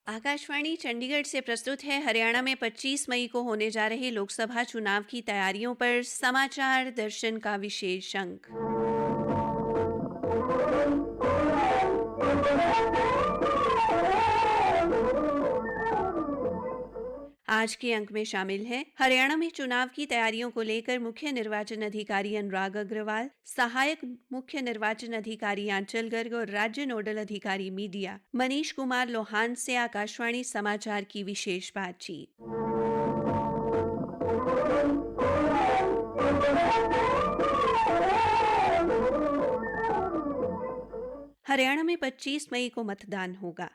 आकाशवाणी चंडीगढ़ से प्रस्तुत है हरियाणा में 25 मई को होने जा रहे लोकसभा चुनाव की तैयारियों पर समाचार दर्शन का विशेष अंक। आज के अंक में शामिल है हरियाणा में चुनाव की तैयारियों को लेकर मुख्य निर्वाचन अधिकारी अनुराग अग्रवाल, सहायक मुख्य निर्वाचन अधिकारी आंचल गर्ग और राज्य नोडल अधिकारी मीडिया मनीष कुमार लोहान से आकाशवाणी समाचार की विशेष बातचीत। हरियाणा में 25 मई को मतदान होगा।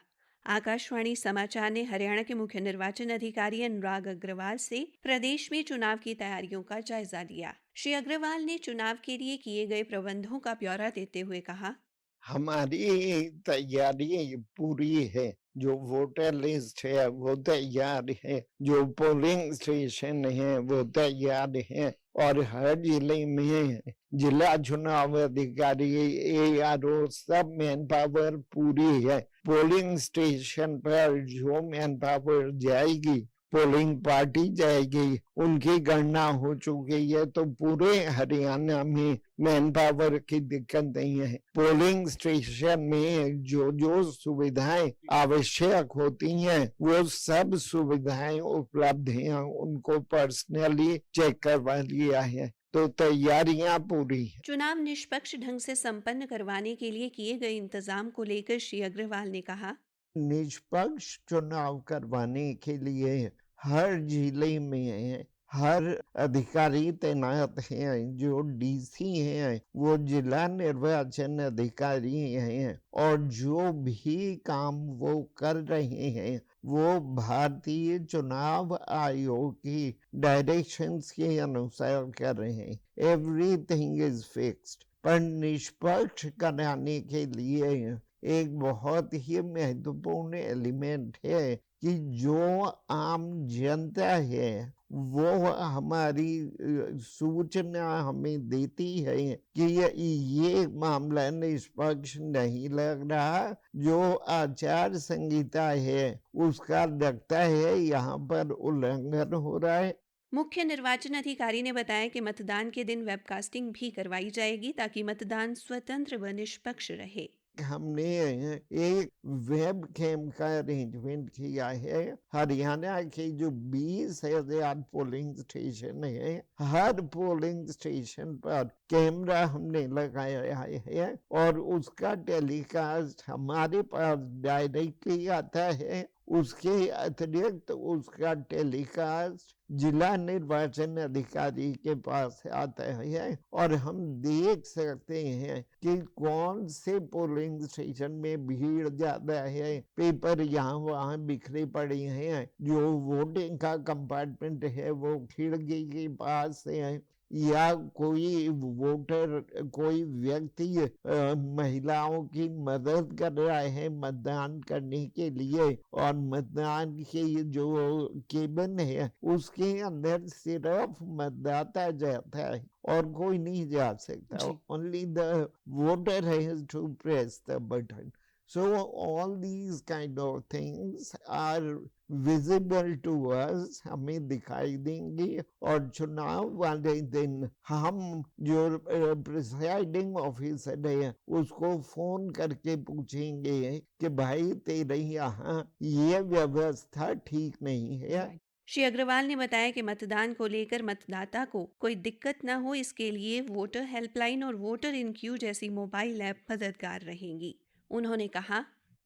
आकाशवाणी समाचार ने हरियाणा के मुख्य निर्वाचन अधिकारी अनुराग अग्रवाल से प्रदेश में चुनाव की तैयारियों का जायजा लिया। श्री अग्रवाल ने चुनाव के लिए किए गए प्रबंधों का ब्यौरा देते हुए कहा, हमारी तैयारी पूरी है। जो वोटर लिस्ट है वो तैयार है, जो पोलिंग स्टेशन है वो तैयार है और हर जिले में जिला चुनाव अधिकारी ARO सब मैन पावर पूरी है। पोलिंग स्टेशन पर जो मैन पावर जाएगी, पोलिंग पार्टी जाएगी, उनकी गणना हो चुकी है, तो पूरे हरियाणा में मैन पावर की दिक्कत नहीं है। पोलिंग स्टेशन में जो जो सुविधाएं आवश्यक होती हैं वो सब सुविधाएं उपलब्ध हैं, उनको पर्सनली चेक करवा लिया है, तो तैयारियां पूरी हैं। चुनाव निष्पक्ष ढंग से संपन्न करवाने के लिए किए गए इंतजाम को लेकर श्री अग्रवाल ने कहा, निष्पक्ष चुनाव करवाने के लिए हर जिले में हर अधिकारी तैनात हैं। जो DC हैं वो जिला निर्वाचन अधिकारी हैं और जो भी काम वो कर रहे हैं वो भारतीय चुनाव आयोग की डायरेक्शंस के अनुसार कर रहे हैं। Everything is fixed. पर निष्पक्ष कराने के लिए एक बहुत ही महत्वपूर्ण एलिमेंट है कि जो आम जनता है वो हमारी सूचना हमें देती है कि ये मामला निष्पक्ष नहीं लग रहा, जो आचार संहिता है उसका लगता है यहाँ पर उल्लंघन हो रहा है। मुख्य निर्वाचन अधिकारी ने बताया कि मतदान के दिन वेबकास्टिंग भी करवाई जाएगी ताकि मतदान स्वतंत्र व निष्पक्ष रहे। हमने एक वेब कैम का अरेंजमेंट किया है। हरियाणा के जो 20,000 पोलिंग स्टेशन है, हर पोलिंग स्टेशन पर कैमरा हमने लगाया है और उसका टेलीकास्ट हमारे पास डायरेक्टली आता है। उसके अतिरिक्त उसका टेलीकास्ट जिला निर्वाचन अधिकारी के पास आता है और हम देख सकते हैं कि कौन से पोलिंग स्टेशन में भीड़ ज्यादा है। पेपर यहाँ वहाँ बिखरे पड़े हैं, जो वोटिंग का कंपार्टमेंट है वो खिड़की के पास है, या कोई वोटर कोई व्यक्ति महिलाओं की मदद कर रहा है मतदान करने के लिए और मतदान के जो केबिन है उसके अंदर सिर्फ मतदाता जाता है और कोई नहीं जा सकता। Only the voter has to press the button. So all these kind of things are visible to us, हमें दिखाई देंगे और चुनाव वाले दिन हम जो प्रिसाइडिंग ऑफिसर है उसको फोन करके पूछेंगे कि भाई तेरे यहाँ ये व्यवस्था ठीक नहीं है। श्री अग्रवाल ने बताया कि मतदान को लेकर मतदाता को कोई दिक्कत न हो, इसके लिए वोटर हेल्पलाइन और वोटर इन क्यू जैसी मोबाइल ऐप मददगार रहेंगी। उन्होंने कहा,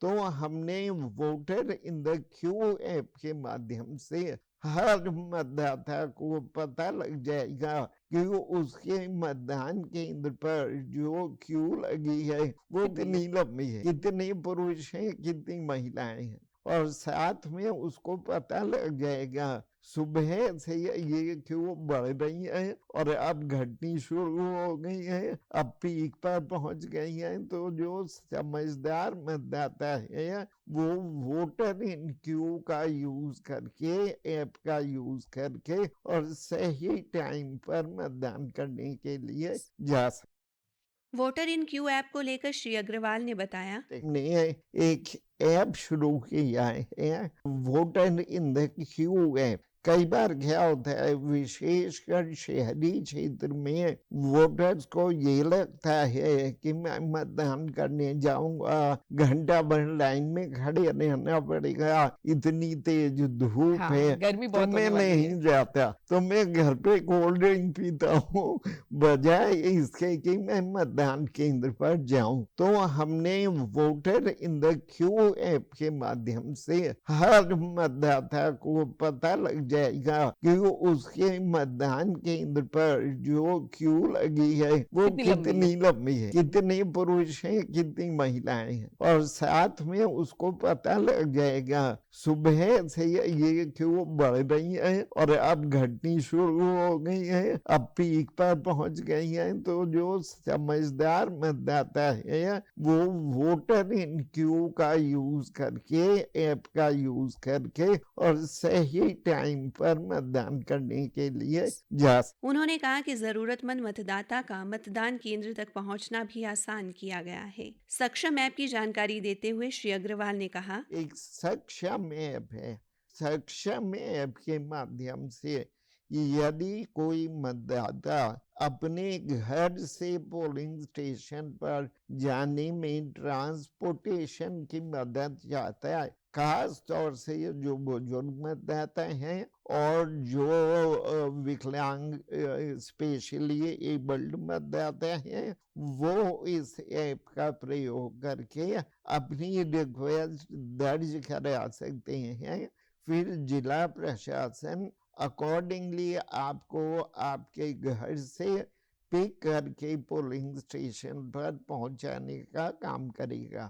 तो हमने voter in the Q app के माध्यम से हर मतदाता को पता लग जाएगा कि उसके मतदान केंद्र पर जो क्यू लगी है वो कितनी लंबी है, कितने पुरुष हैं, कितनी महिलाएं हैं, और साथ में उसको पता लग जाएगा सुबह से ये क्यों बढ़ रही है और अब घटनी शुरू हो गई है, अब पीक पर पहुंच गई है। तो जो समझदार मतदाता है वो वोटर इन क्यू का यूज करके, ऐप का यूज करके और सही टाइम पर मतदान करने के लिए जा सकते। वोटर इन क्यू ऐप को लेकर श्री अग्रवाल ने बताया, ने एक ऐप शुरू किया है, voter in the Q app. कई बार क्या होता है, विशेषकर शहरी क्षेत्र में वोटर्स को ये लगता है कि मैं मतदान करने जाऊंगा, घंटा भर लाइन में खड़े रहना पड़ेगा, इतनी तेज धूप है, गर्मी तो बहुत मैं होने वाली है। नहीं जाता, तो मैं घर पे कोल्ड ड्रिंक पीता हूँ बजाय इसके कि मैं मतदान केंद्र पर जाऊं। तो हमने voter in the Q app के माध्यम से हर मतदाता को पता लग जाएगा कि उसके मतदान केंद्र पर जो क्यू लगी है वो कितनी लंबी है, कितने पुरुष हैं, कितनी महिलाएं हैं, और साथ में उसको पता लग जाएगा सुबह से ये क्यू बढ़ रही है और अब घटनी शुरू हो गई है, अब पीक पर पहुंच गई है। तो जो समझदार मतदाता है वो वोटर इन क्यू का यूज करके, ऐप का यूज करके और सही टाइम पर मतदान करने के लिए जा। उन्होंने कहा कि जरूरतमंद मतदाता का मतदान केंद्र तक पहुंचना भी आसान किया गया है। सक्षम ऐप की जानकारी देते हुए श्री अग्रवाल ने कहा, एक सक्षम ऐप है, सक्षम ऐप के माध्यम से यदि कोई मतदाता अपने घर से पोलिंग स्टेशन पर जाने में ट्रांसपोर्टेशन की मदद चाहता है, खास तौर से जो बुजुर्ग मतदाता हैं और जो विकलांग स्पेशली एबल्ड मतदाता हैं, वो इस ऐप का प्रयोग करके अपनी रिक्वेस्ट दर्ज करा सकते हैं। फिर जिला प्रशासन अकॉर्डिंगली आपको आपके घर से पिक करके पोलिंग स्टेशन पर पहुंचाने का काम करेगा।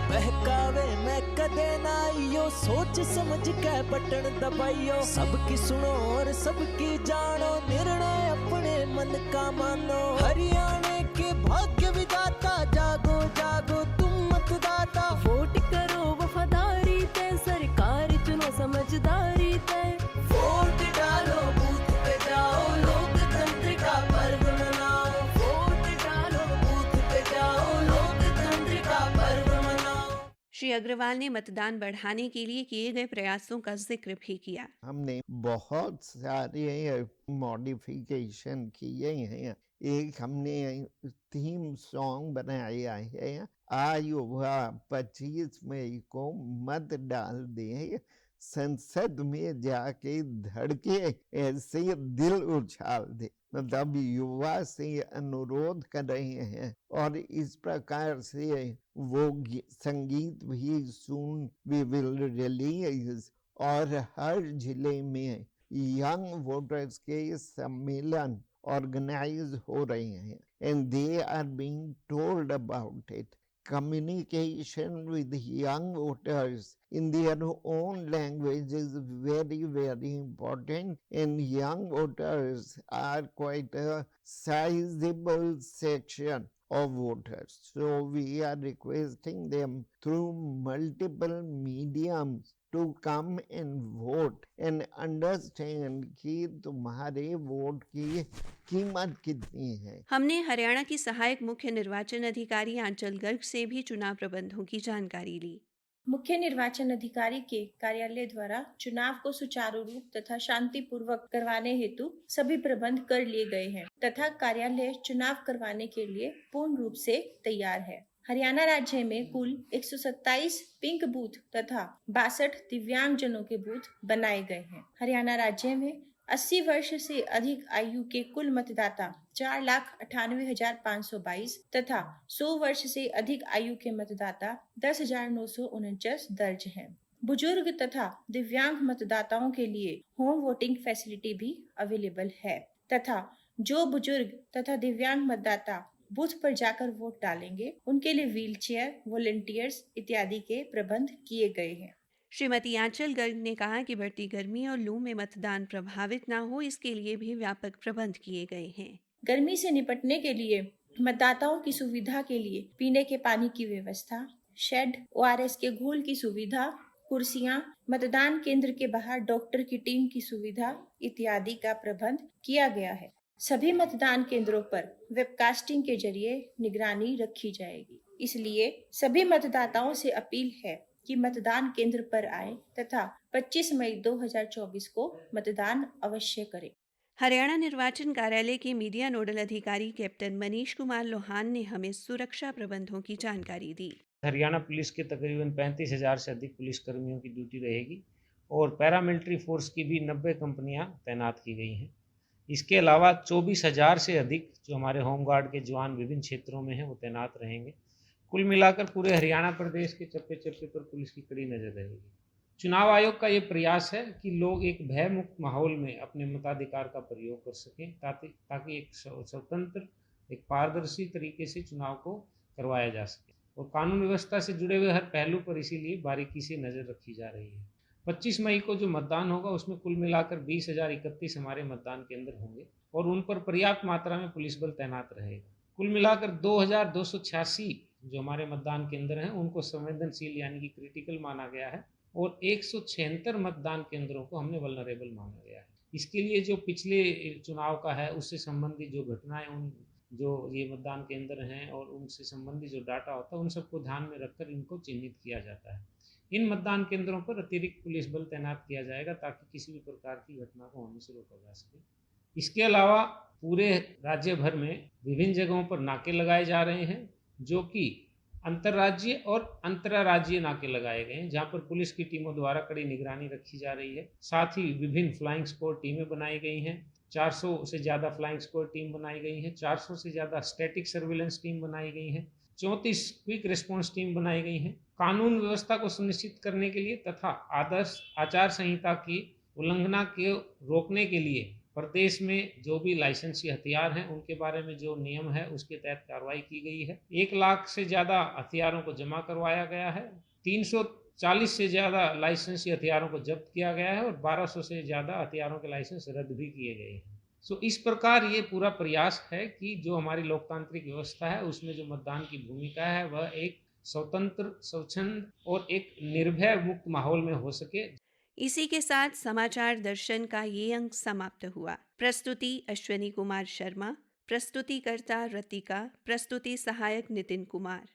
बहकावे मैं कदे ना आइयो, सोच समझ के बटन दबाइयो, सबकी सुनो और सबकी जानो, निर्णय अपने मन का मानो। हरियाणा के भाग्य विधाता, जागो जागो तुम मतदाता, वोट करो वफादारी ते, सरकार चुनो समझदारी ते, वोट डालो बूथ पे जाओ, लोकतंत्र का पर्व मनाओ, वोट डालो बूथ पे जाओ, लोकतंत्र का पर्व मनाओ। श्री अग्रवाल ने मतदान बढ़ाने के लिए किए गए प्रयासों का जिक्र भी किया। हमने बहुत सारे मॉडिफिकेशन किए हैं। एक हमने थीम सॉन्ग बनाया है, आयुवा 25 मई को मत डाल दे, संसद में जाके धड़के ऐसे दिल उछाल दे। मतलब युवा से अनुरोध कर रहे हैं और इस प्रकार से वो संगीत भी सुन वी विल रिलीज, और हर जिले में यंग वोटर्स के सम्मेलन ऑर्गेनाइज हो रहे हैं and they are being told about it. Communication with young voters in their own language is very, very important, and young voters are quite a sizable section of voters. So we are requesting them through multiple mediums to come and vote and understand कि तुम्हारे vote की कीमत कितनी है। हमने हरियाणा की सहायक मुख्य निर्वाचन अधिकारी आंचल गर्ग से भी चुनाव प्रबंधों की जानकारी ली। मुख्य निर्वाचन अधिकारी के कार्यालय द्वारा चुनाव को सुचारू रूप तथा शांतिपूर्वक करवाने हेतु सभी प्रबंध कर लिए गए हैं तथा कार्यालय चुनाव करवाने के लिए पूर्ण रूप से तैयार है। हरियाणा राज्य में कुल 127 पिंक बूथ तथा 62 दिव्यांग जनों के बूथ बनाए गए हैं। हरियाणा राज्य में 80 वर्ष से अधिक आयु के कुल मतदाता 4,98,522 तथा 100 वर्ष से अधिक आयु के मतदाता 10,949 दर्ज हैं। बुजुर्ग तथा दिव्यांग मतदाताओं के लिए होम वोटिंग फैसिलिटी भी अवेलेबल है तथा जो बुजुर्ग तथा दिव्यांग मतदाता बूथ पर जाकर वोट डालेंगे उनके लिए व्हीलचेयर, वॉलंटियर्स इत्यादि के प्रबंध किए गए हैं। श्रीमती आंचल गर्ग ने कहा कि बढ़ती गर्मी और लू में मतदान प्रभावित न हो, इसके लिए भी व्यापक प्रबंध किए गए हैं। गर्मी से निपटने के लिए मतदाताओं की सुविधा के लिए पीने के पानी की व्यवस्था, शेड, ORS के घोल की सुविधा, कुर्सियां, मतदान केंद्र के बाहर डॉक्टर की टीम की सुविधा इत्यादि का प्रबंध किया गया है। सभी मतदान केंद्रों पर वेबकास्टिंग के जरिए निगरानी रखी जाएगी। इसलिए सभी मतदाताओं से अपील है कि मतदान केंद्र पर आए तथा 25 मई 2024 को मतदान अवश्य करें। हरियाणा निर्वाचन कार्यालय के मीडिया नोडल अधिकारी कैप्टन मनीष कुमार लोहान ने हमें सुरक्षा प्रबंधों की जानकारी दी। हरियाणा पुलिस के तकरीबन 35,000 से अधिक पुलिस कर्मियों की ड्यूटी रहेगी और पैरामिलिट्री फोर्स की भी 90 कंपनियां तैनात की गई हैं। इसके अलावा 24,000 से अधिक जो हमारे होमगार्ड के जवान विभिन्न क्षेत्रों में हैं वो तैनात रहेंगे। कुल मिलाकर पूरे हरियाणा प्रदेश के चप्पे चप्पे पर पुलिस की कड़ी नजर रहेगी। चुनाव आयोग का ये प्रयास है कि लोग एक भयमुक्त माहौल में अपने मताधिकार का प्रयोग कर सकें ताकि एक स्वतंत्र, एक पारदर्शी तरीके से चुनाव को करवाया जा सके और कानून व्यवस्था से जुड़े हुए हर पहलू पर इसीलिए बारीकी से नज़र रखी जा रही है। 25 मई को जो मतदान होगा उसमें कुल मिलाकर 20,031 हमारे मतदान केंद्र होंगे और उन पर पर्याप्त मात्रा में पुलिस बल तैनात रहेगा। कुल मिलाकर 2,286 जो हमारे मतदान केंद्र हैं उनको संवेदनशील यानी कि क्रिटिकल माना गया है और 176 मतदान केंद्रों को हमने वल्नरेबल माना गया है। इसके लिए जो पिछले चुनाव का है उससे संबंधित जो घटनाएं, उन जो ये मतदान केंद्र हैं और उनसे संबंधित जो डाटा होता है उन सबको ध्यान में रखकर इनको चिन्हित किया जाता है। इन मतदान केंद्रों पर अतिरिक्त पुलिस बल तैनात किया जाएगा ताकि किसी भी प्रकार की घटना को होने से रोका जा सके। इसके अलावा पूरे राज्य भर में विभिन्न जगहों पर नाके लगाए जा रहे हैं जो कि अंतर्राज्यीय और अंतर्राज्यीय नाके लगाए गए हैं जहां पर पुलिस की टीमों द्वारा कड़ी निगरानी रखी जा रही है। साथ ही विभिन्न फ्लाइंग स्क्वाड टीमें बनाई गई हैं, 400 से ज़्यादा फ्लाइंग स्क्वाड टीम बनाई गई हैं, 400 से ज़्यादा स्टैटिक सर्विलेंस टीम बनाई गई हैं, 34 क्विक रिस्पॉन्स टीम बनाई गई हैं। कानून व्यवस्था को सुनिश्चित करने के लिए तथा आदर्श आचार संहिता की उल्लंघना के रोकने के लिए प्रदेश में जो भी लाइसेंसी हथियार हैं उनके बारे में जो नियम है उसके तहत कार्रवाई की गई है। 1 लाख से ज़्यादा हथियारों को जमा करवाया गया है, 340 से ज़्यादा लाइसेंसी हथियारों को जब्त किया गया है और 1200 से ज़्यादा हथियारों के लाइसेंस रद्द भी किए गए हैं। इस प्रकार ये पूरा प्रयास है कि जो हमारी लोकतांत्रिक व्यवस्था है उसमें जो मतदान की भूमिका है वह एक स्वतंत्र, स्वच्छंद और एक निर्भय मुक्त माहौल में हो सके। इसी के साथ समाचार दर्शन का ये अंक समाप्त हुआ। प्रस्तुति अश्विनी कुमार शर्मा, प्रस्तुतिकर्ता रतिका, प्रस्तुति सहायक नितिन कुमार।